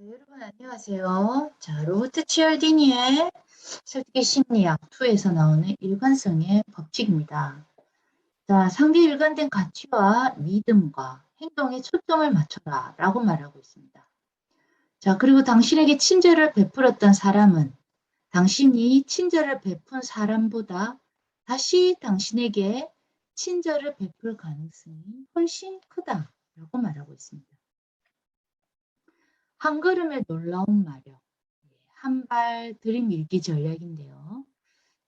네, 여러분 안녕하세요. 자, 로버트 치얼디니의 설득의 심리학 2에서 나오는 일관성의 법칙입니다. 자, 상대 일관된 가치와 믿음과 행동에 초점을 맞춰라 라고 말하고 있습니다. 자, 그리고 당신에게 친절을 베풀었던 사람은 당신이 친절을 베푼 사람보다 다시 당신에게 친절을 베풀 가능성이 훨씬 크다라고 말하고 있습니다. 한 걸음의 놀라운 마력, 한 발 들이밀기 전략인데요.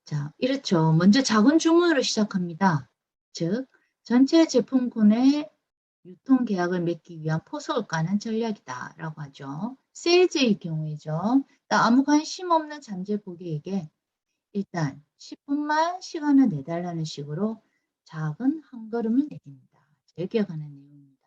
자, 이렇죠. 먼저 작은 주문으로 시작합니다. 즉, 전체 제품군의 유통계약을 맺기 위한 포석을 까는 전략이다라고 하죠. 세일즈의 경우이죠. 아무 관심 없는 잠재 고객에게 일단 10분만 시간을 내달라는 식으로 작은 한 걸음을 내립니다. 잘 기억하는 내용입니다.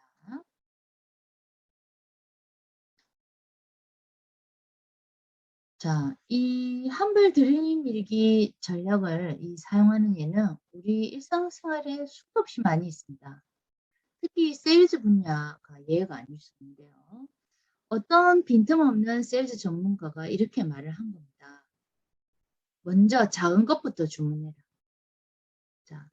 자, 이 한불 들이밀기 전략을 사용하는 예는 우리 일상생활에 수도 없이 많이 있습니다. 특히 세일즈 분야가 예가 아닐 수 있는데요. 어떤 빈틈없는 세일즈 전문가가 이렇게 말을 한 겁니다. 먼저 작은 것부터 주문해라. 자,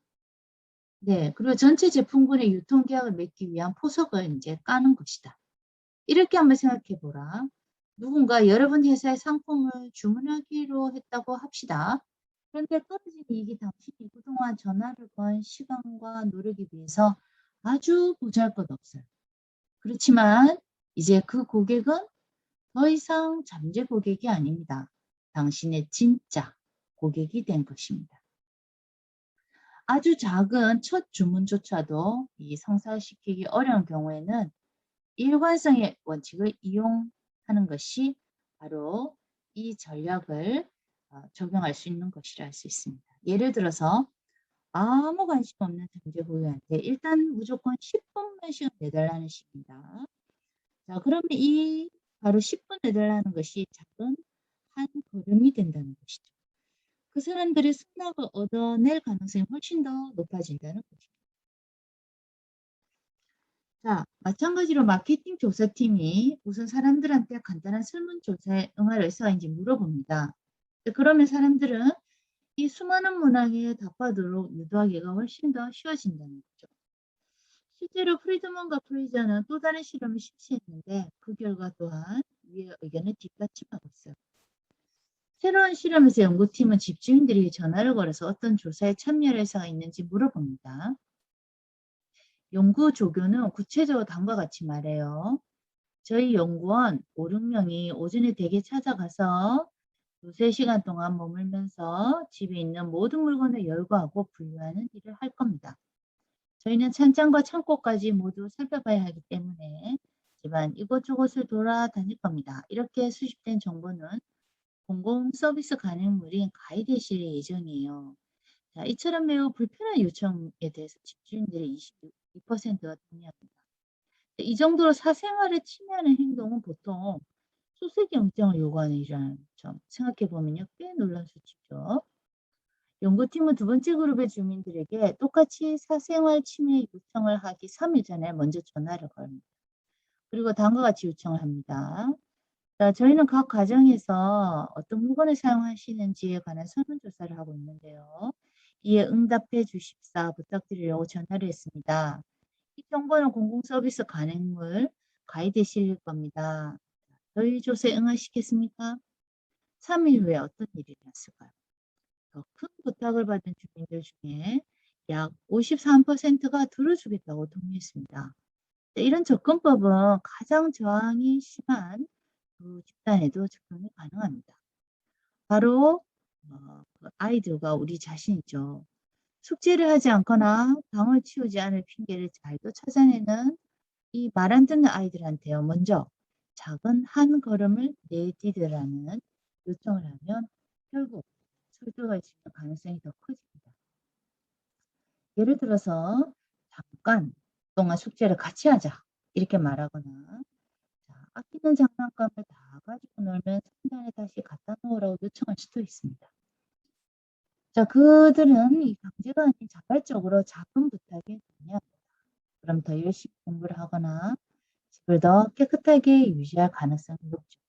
네, 그리고 전체 제품군의 유통계약을 맺기 위한 포석을 이제 까는 것이다. 이렇게 한번 생각해 보라. 누군가 여러분 회사의 상품을 주문하기로 했다고 합시다. 그런데 떨어진 이익이 당신이 그동안 전화를 건 시간과 노력에 비해서 아주 보잘것없어요. 그렇지만 이제 그 고객은 더 이상 잠재 고객이 아닙니다. 당신의 진짜 고객이 된 것입니다. 아주 작은 첫 주문조차도 이 성사시키기 어려운 경우에는 일관성의 원칙을 이용하는 것이 바로 이 전략을 적용할 수 있는 것이라 할 수 있습니다. 예를 들어서 아무 관심 없는 잠재 고객한테 일단 무조건 10분만 시간 내달라는 식입니다. 자, 그러면 이 바로 10분 내달라는 것이 작은 한 걸음이 된다는 것이죠. 그 사람들이 승낙을 얻어낼 가능성이 훨씬 더 높아진다는 것이죠. 자, 마찬가지로 마케팅 조사팀이 우선 사람들한테 간단한 설문조사에 응할 의사인지 물어봅니다. 그러면 사람들은 이 수많은 문항에 답하도록 유도하기가 훨씬 더 쉬워진다는 거죠. 실제로 프리드먼과 프리저는 또 다른 실험을 실시했는데 그 결과 또한 위의 의견을 뒷받침하고 있어요. 새로운 실험에서 연구팀은 집주인들이 전화를 걸어서 어떤 조사에 참여할 의사가 있는지 물어봅니다. 연구 조교는 구체적으로 다음과 같이 말해요. 저희 연구원 5, 6명이 오전에 댁에 찾아가서 두세 시간 동안 머물면서 집에 있는 모든 물건을 열거하고 분류하는 일을 할 겁니다. 저희는 찬장과 창고까지 모두 살펴봐야 하기 때문에 집안 이곳저곳을 돌아다닐 겁니다. 이렇게 수집된 정보는 공공 서비스 간행물인 가이드에 실릴 예정이에요. 자, 이처럼 매우 불편한 요청에 대해서 집주인들의 22%가 동의합니다. 이 정도로 사생활을 침해하는 행동은 보통 수색영장을 요구하는 일이라는 점 생각해 보면요. 꽤 놀란 수치죠. 연구팀은 두 번째 그룹의 주민들에게 똑같이 사생활 침해 요청을 하기 3일 전에 먼저 전화를 걸습니다. 그리고 다음과 같이 요청을 합니다. 자, 저희는 각 가정에서 어떤 물건을 사용하시는지에 관한 설문조사를 하고 있는데요. 이에 응답해 주십사 부탁드리려고 전화를 했습니다. 이 정보는 공공서비스 간행물 가이드에 실릴 겁니다. 저희 조사에 응하시겠습니까? 3일 후에 어떤 일이 났을까요? 더 큰 부탁을 받은 주민들 중에 약 53%가 들어주겠다고 동의했습니다. 이런 접근법은 가장 저항이 심한 그 집단에도 적용이 가능합니다. 바로 그 아이들과 우리 자신이죠. 숙제를 하지 않거나 방을 치우지 않을 핑계를 잘도 찾아내는 이 말 안 듣는 아이들한테요. 먼저 작은 한 걸음을 내디디라는 요청을 하면 결국 설득할 수 있는 가능성이 더 커집니다. 예를 들어서 잠깐 동안 숙제를 같이 하자 이렇게 말하거나 자, 아끼는 장난감을 다 가지고 놀면 상단에 다시 갖다 놓으라고 요청할 수도 있습니다. 자, 그들은 이 강제가 아닌 자발적으로 작은 부탁에 동의합니다. 그럼 더 열심히 공부를 하거나 집을 더 깨끗하게 유지할 가능성이 높죠.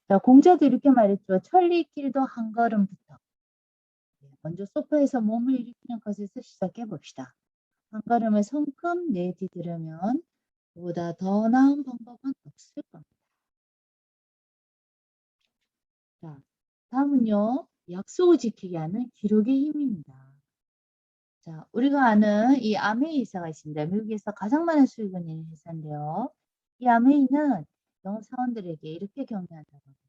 자, 공자도 이렇게 말했죠. 천리길도 한 걸음부터. 먼저 소파에서 몸을 일으키는 것에서 시작해 봅시다. 한 걸음을 성큼 내디디려면 그보다 더 나은 방법은 없을 겁니다. 자, 다음은요. 약속을 지키게 하는 기록의 힘입니다. 자, 우리가 아는 이 아메이 회사가 있습니다. 미국에서 가장 많은 수익을 내는 회사인데요. 이 아메이는 영업 사원들에게 이렇게 격려한다고 합니다.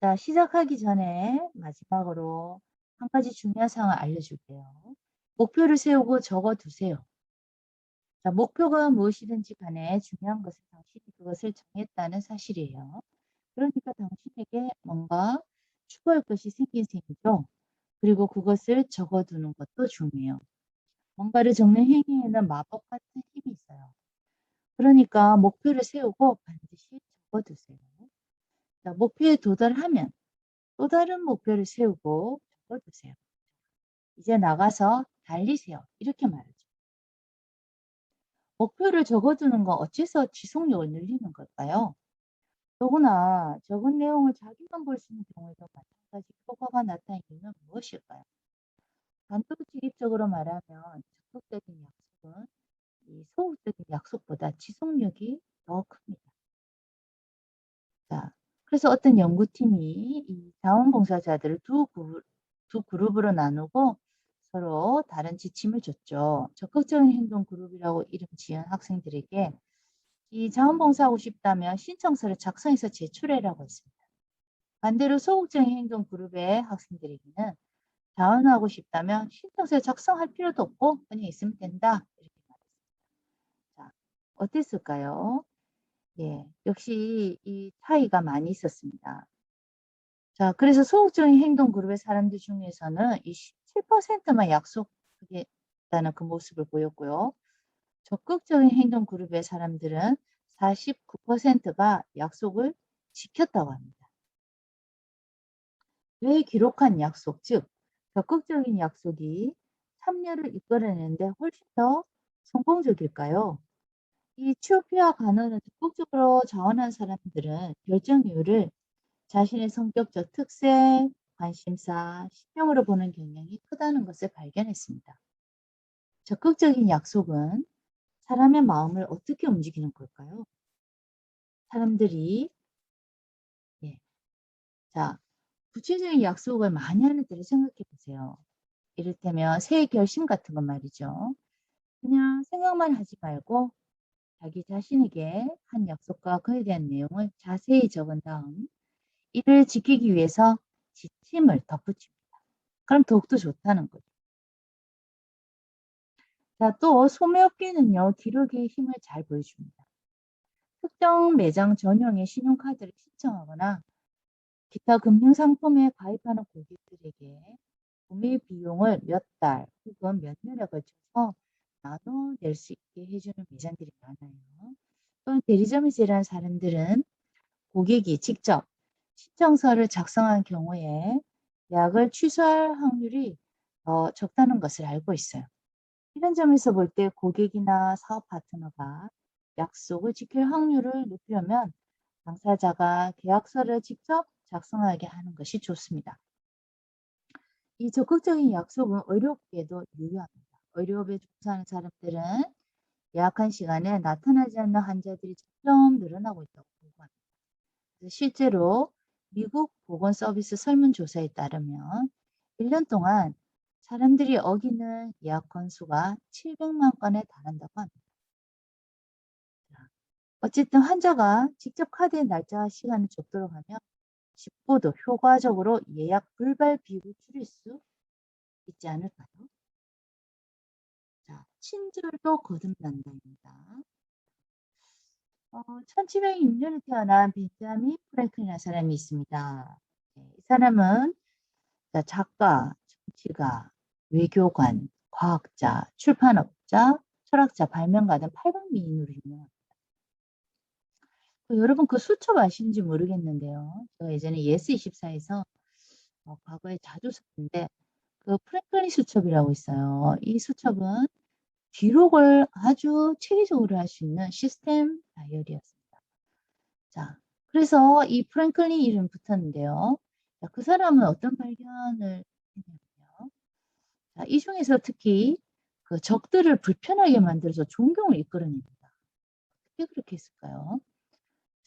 자, 시작하기 전에 마지막으로 한 가지 중요한 사항을 알려줄게요. 목표를 세우고 적어두세요. 자, 목표가 무엇이든지 간에 중요한 것은 당신이 그것을 정했다는 사실이에요. 그러니까 당신에게 뭔가 추구할 것이 생긴 셈이죠. 그리고 그것을 적어두는 것도 중요해요. 뭔가를 적는 행위에는 마법 같은 힘이 있어요. 그러니까 목표를 세우고 반드시 적어두세요. 자, 목표에 도달하면 또 다른 목표를 세우고 적어두세요. 이제 나가서 달리세요. 이렇게 말하죠. 목표를 적어두는 건 어째서 지속력을 늘리는 걸까요? 더구나 적은 내용을 자기만 볼 수 있는 경우에도 마찬가지 효과가 나타나는 이유는 무엇일까요? 단도직입적으로 말하면 적극적인 약속은 이 소극적인 약속보다 지속력이 더 큽니다. 자, 그래서 어떤 연구팀이 이 자원봉사자들을 두 그룹으로 나누고 서로 다른 지침을 줬죠. 적극적인 행동 그룹이라고 이름 지은 학생들에게 이 자원봉사하고 싶다면 신청서를 작성해서 제출해라고 했습니다. 반대로 소극적인 행동 그룹의 학생들에게는 자원하고 싶다면 신청서를 작성할 필요도 없고 그냥 있으면 된다. 이렇게 말했습니다. 자, 어땠을까요? 예, 역시 이 차이가 많이 있었습니다. 자, 그래서 소극적인 행동 그룹의 사람들 중에서는 이 17%만 약속하겠다는 그 모습을 보였고요. 적극적인 행동 그룹의 사람들은 49%가 약속을 지켰다고 합니다. 뇌에 기록한 약속, 즉 적극적인 약속이 참여를 이끌어내는데 훨씬 더 성공적일까요? 이 취업비와 간호는 적극적으로 자원한 사람들은 결정이유를 자신의 성격적 특색, 관심사, 신명으로 보는 경향이 크다는 것을 발견했습니다. 적극적인 약속은 사람의 마음을 어떻게 움직이는 걸까요? 사람들이 예, 자, 구체적인 약속을 많이 하는 때를 생각해 보세요. 이를테면 새해 결심 같은 건 말이죠. 그냥 생각만 하지 말고 자기 자신에게 한 약속과 그에 대한 내용을 자세히 적은 다음 이를 지키기 위해서 지침을 덧붙입니다. 그럼 더욱더 좋다는 거죠. 자, 또 소매업계는요, 기록의 힘을 잘 보여줍니다. 특정 매장 전용의 신용카드를 신청하거나 기타 금융상품에 가입하는 고객들에게 구매 비용을 몇 달 혹은 몇 년에 걸쳐서 나눠낼 수 있게 해주는 매장들이 많아요. 또는 대리점에서 일하는 사람들은 고객이 직접 신청서를 작성한 경우에 예약을 취소할 확률이 더 적다는 것을 알고 있어요. 이런 점에서 볼 때 고객이나 사업 파트너가 약속을 지킬 확률을 높이려면 당사자가 계약서를 직접 작성하게 하는 것이 좋습니다. 이 적극적인 약속은 의료업계에도 유효합니다. 의료업에 종사하는 사람들은 예약한 시간에 나타나지 않는 환자들이 점점 늘어나고 있다고 보고합니다. 실제로 미국 보건서비스 설문조사에 따르면 1년 동안 사람들이 어기는 예약 건수가 700만 건에 달한다고 합니다. 어쨌든 환자가 직접 카드의 날짜와 시간을 줬도록 하면 쉽고도 효과적으로 예약 불발 비율을 줄일 수 있지 않을까요? 자, 친절도 거듭난다입니다. 1706년에 태어난 벤자민 프랭클린이라는 사람이 있습니다. 네, 이 사람은 작가, 정치가, 외교관, 과학자, 출판업자, 철학자, 발명가 등 팔방미인으로 유명합니다. 여러분 그 수첩 아시는지 모르겠는데요. 제가 예전에 예스24에서 과거에 자주 썼는데 그 프랭클린 수첩이라고 있어요. 이 수첩은 기록을 아주 체계적으로 할 수 있는 시스템 다이어리였습니다. 자, 그래서 이 프랭클린 이름 붙었는데요. 자, 그 사람은 어떤 발견을 했냐면요. 자, 이 중에서 특히 그 적들을 불편하게 만들어서 존경을 이끌어냅니다. 어떻게 그렇게 했을까요?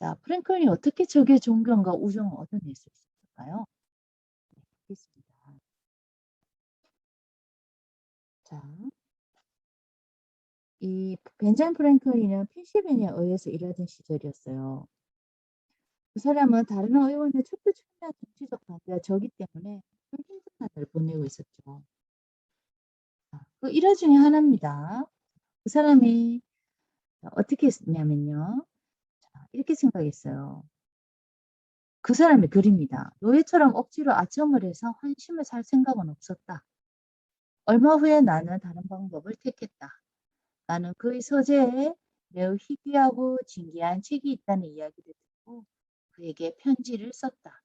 자, 프랭클린이 어떻게 적의 존경과 우정을 얻어낼 수 있을까요? 네, 보겠습니다. 자, 이 벤자민 프랭클린은 펜실베니아 의회에서 일하던 시절이었어요. 그 사람은 다른 의원의 촛불청년 정치적 반대와 적이 때문에 좀 힘든 날을 보내고 있었죠. 그 일화 중에 하나입니다. 그 사람이 어떻게 했냐면요. 자, 이렇게 생각했어요. 그 사람의 글입니다. 노예처럼 억지로 아첨을 해서 환심을 살 생각은 없었다. 얼마 후에 나는 다른 방법을 택했다. 나는 그의 서재에 매우 희귀하고 진귀한 책이 있다는 이야기를 듣고 그에게 편지를 썼다.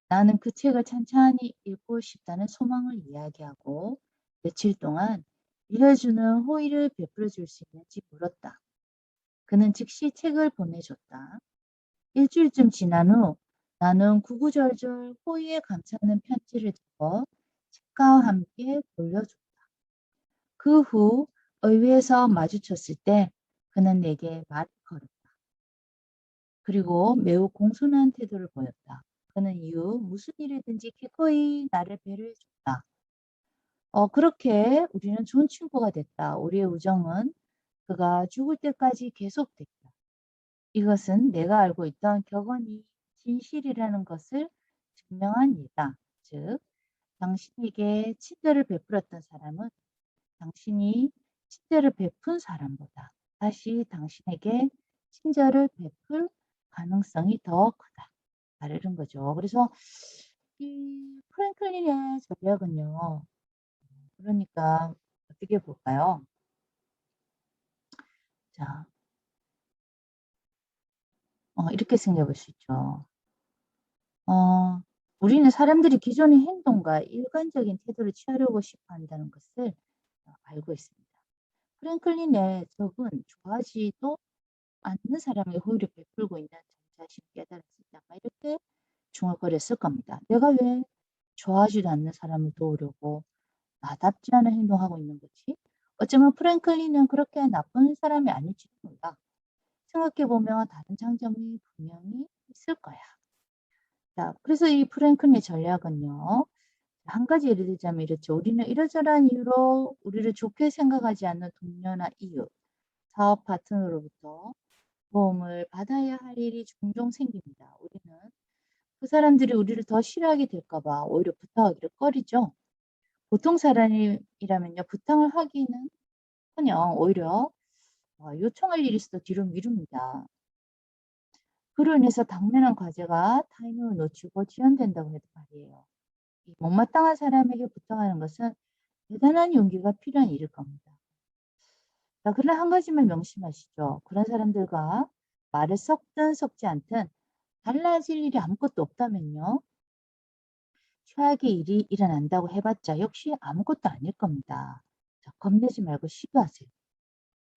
나는 그 책을 찬찬히 읽고 싶다는 소망을 이야기하고 며칠 동안 읽어주는 호의를 베풀어 줄 수 있는지 물었다. 그는 즉시 책을 보내줬다. 일주일쯤 지난 후 나는 구구절절 호의에 감사하는 편지를 적어 책가와 함께 돌려줬다. 그 후 의회에서 마주쳤을 때 그는 내게 말을 걸었다. 그리고 매우 공손한 태도를 보였다. 그는 이후 무슨 일이든지 기꺼이 나를 배려해줬다. 그렇게 우리는 좋은 친구가 됐다. 우리의 우정은 그가 죽을 때까지 계속됐다. 이것은 내가 알고 있던 격언이 진실이라는 것을 증명한 예다. 즉, 당신에게 친절을 베풀었던 사람은 당신이 친절을 베푼 사람보다 다시 당신에게 친절을 베풀 가능성이 더 크다. 말하는 거죠. 그래서 이 프랭클린의 전략은요. 그러니까 어떻게 볼까요? 자, 이렇게 생각해 볼 수 있죠. 어, 우리는 사람들이 기존의 행동과 일관적인 태도를 취하려고 싶어 한다는 것을 알고 있습니다. 프랭클린의 적은 좋아하지도 않는 사람에게 호의를 베풀고 있는 자신을 깨달았을 때 아마 이렇게 중얼거렸을 겁니다. 내가 왜 좋아하지도 않는 사람을 도우려고 나답지 않은 행동하고 있는 거지? 어쩌면 프랭클린은 그렇게 나쁜 사람이 아닐지도 몰라. 생각해보면 다른 장점이 분명히 있을 거야. 자, 그래서 이 프랭클린의 전략은요. 한 가지 예를 들자면 이렇죠. 우리는 이러저러한 이유로 우리를 좋게 생각하지 않는 동료나 이웃, 사업 파트너로부터 도움을 받아야 할 일이 종종 생깁니다. 우리는 그 사람들이 우리를 더 싫어하게 될까 봐 오히려 부탁하기를 꺼리죠. 보통 사람이라면요. 부탁을 하기는 커녕 오히려 요청할 일이 있어도 뒤로 미룹니다. 그로 인해서 당면한 과제가 타이밍을 놓치고 지연된다고 해도 말이에요. 이 못마땅한 사람에게 부탁하는 것은 대단한 용기가 필요한 일일 겁니다. 자, 그러나 한 가지만 명심하시죠. 그런 사람들과 말을 섞든 섞지 않든 달라질 일이 아무것도 없다면요. 최악의 일이 일어난다고 해봤자 역시 아무것도 아닐 겁니다. 자, 겁내지 말고 시도하세요.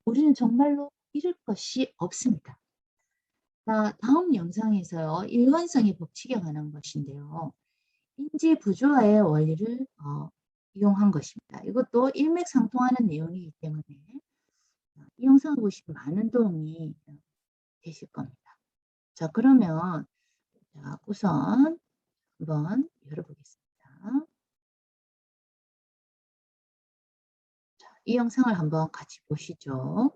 우리는 정말로 잃을 것이 없습니다. 자, 다음 영상에서요. 일관성의 법칙에 관한 것인데요. 인지 부조화의 원리를 이용한 것입니다. 이것도 일맥상통하는 내용이기 때문에 이 영상을 보시면 많은 도움이 되실 겁니다. 자, 그러면 자, 우선 한번 열어보겠습니다. 자, 이 영상을 한번 같이 보시죠.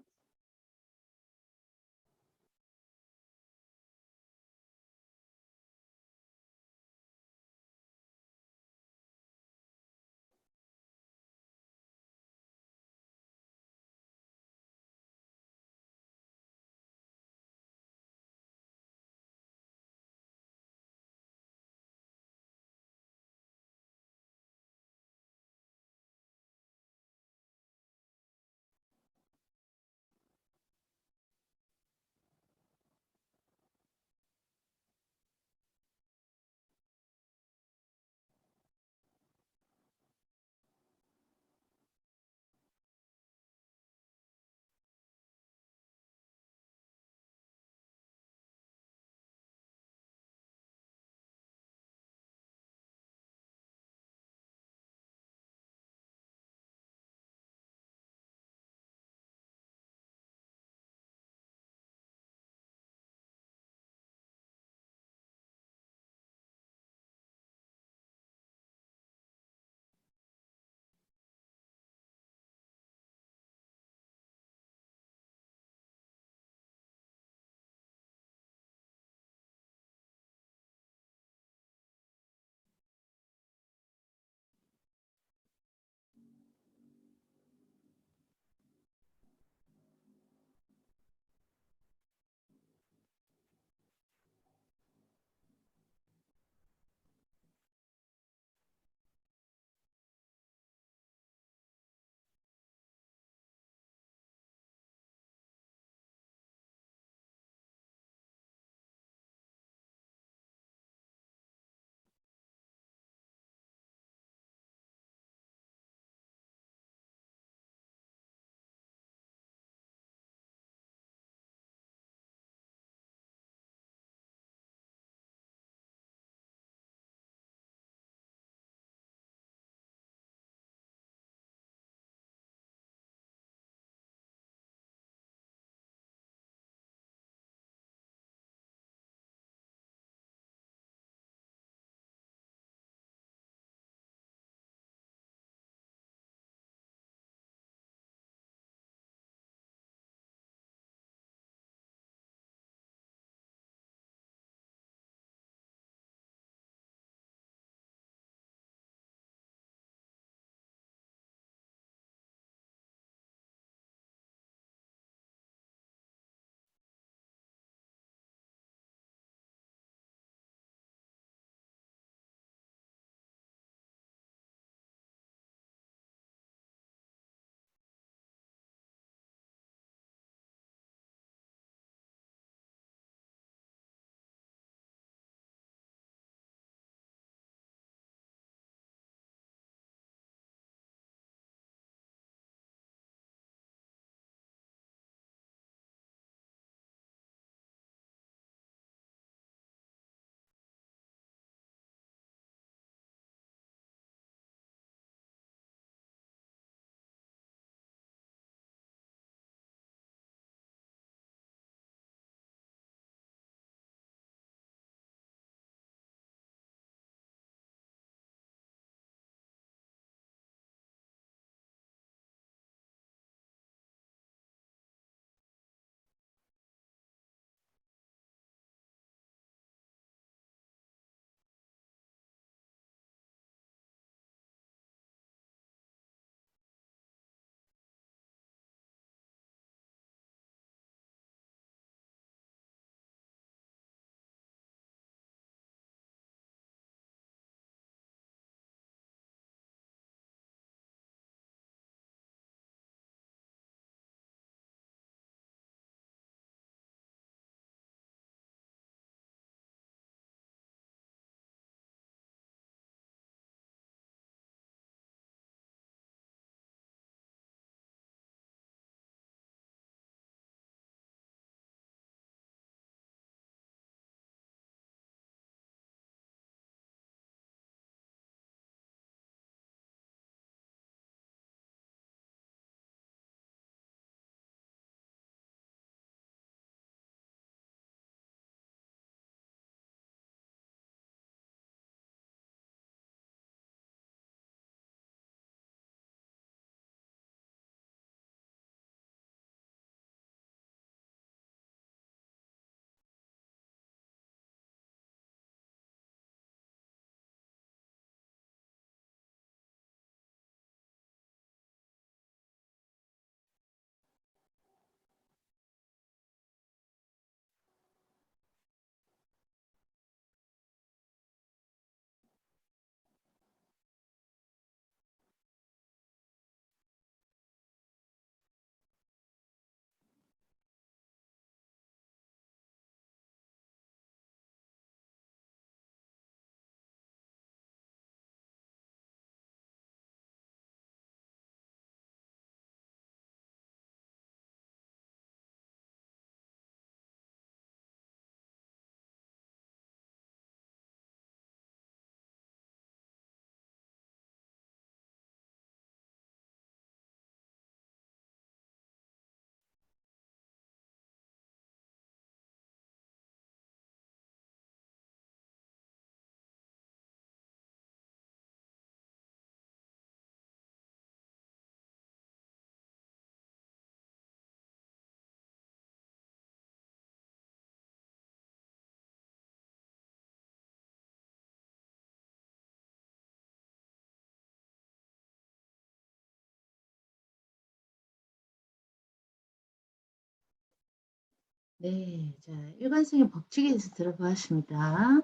네. 자, 일관성의 법칙에 대해서 들어보았습니다.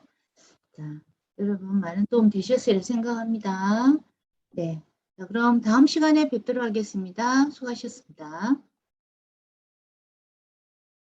자, 여러분 많은 도움 되셨으리라 생각합니다. 네. 자, 그럼 다음 시간에 뵙도록 하겠습니다. 수고하셨습니다.